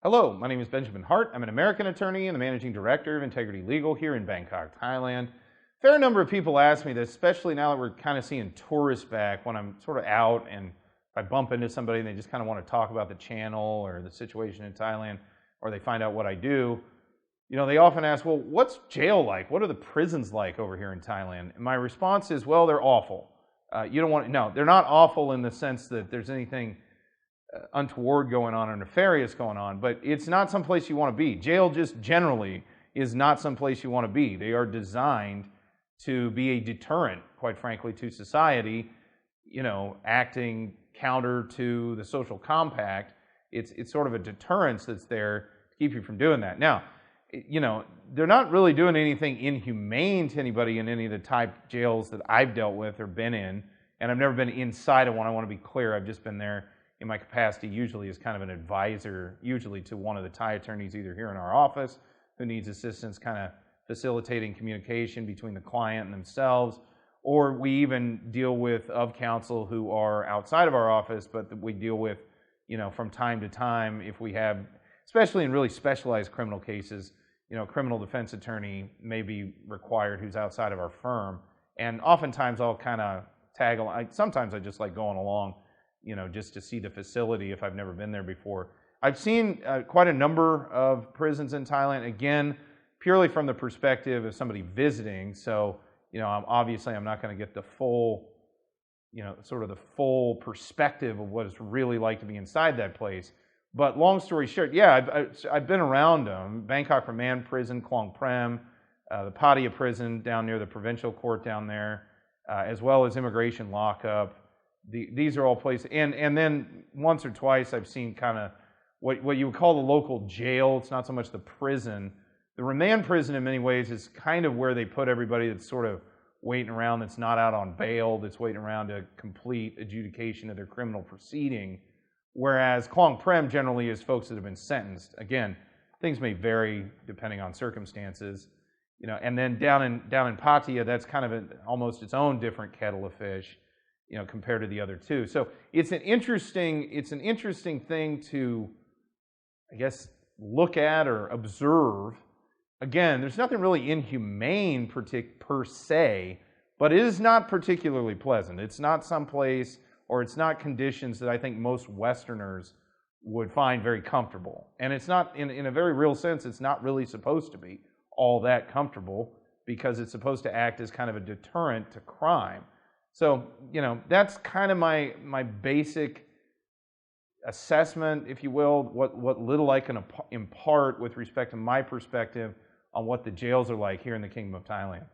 Hello, my name is Benjamin Hart. I'm an American attorney and the managing director of Integrity Legal here in Bangkok, Thailand. Fair number of people ask me this, especially now that we're kind of seeing tourists back, when I'm sort of out and if I bump into somebody and they just kind of want to talk about the channel or the situation in Thailand, or they find out what I do. They often ask, well, what's jail like? What are the prisons like over here in Thailand? And my response is, well, they're awful. No, they're not awful in the sense that there's anything untoward going on or nefarious going on, but it's not someplace you want to be. Jail just generally is not someplace you want to be. They are designed to be a deterrent, quite frankly, to society, acting counter to the social compact. It's sort of a deterrence that's there to keep you from doing that. Now, they're not really doing anything inhumane to anybody in any of the type jails that I've dealt with or been in, and I've never been inside of one. I want to be clear. I've just been there in my capacity usually as kind of an advisor, usually to one of the Thai attorneys either here in our office who needs assistance kind of facilitating communication between the client and themselves, or we even deal with of counsel who are outside of our office, but that we deal with, from time to time if we have, especially in really specialized criminal cases, criminal defense attorney may be required who's outside of our firm. And oftentimes I'll kind of tag along. Sometimes I just like going along, just to see the facility if I've never been there before. I've seen quite a number of prisons in Thailand, again, purely from the perspective of somebody visiting. So, obviously I'm not going to get the full, sort of the full perspective of what it's really like to be inside that place. But long story short, yeah, I've been around them. Bangkok Remand Prison, Klong Prem, the Pattaya Prison down near the provincial court down there, as well as immigration lockup. These are all places, and then once or twice I've seen kind of what you would call the local jail. It's not so much the prison. The remand prison in many ways is kind of where they put everybody that's sort of waiting around, that's not out on bail, that's waiting around to complete adjudication of their criminal proceeding. Whereas Klong Prem generally is folks that have been sentenced. Again, things may vary depending on circumstances, and then down in Pattaya, that's kind of almost its own different kettle of fish, compared to the other two. So it's an interesting thing to, I guess, look at or observe. Again, there's nothing really inhumane per se, but it is not particularly pleasant. It's not someplace, or it's not conditions that I think most Westerners would find very comfortable. And it's not, in a very real sense, it's not really supposed to be all that comfortable, because it's supposed to act as kind of a deterrent to crime. So, that's kind of my basic assessment, if you will, what little I can impart with respect to my perspective on what the jails are like here in the Kingdom of Thailand.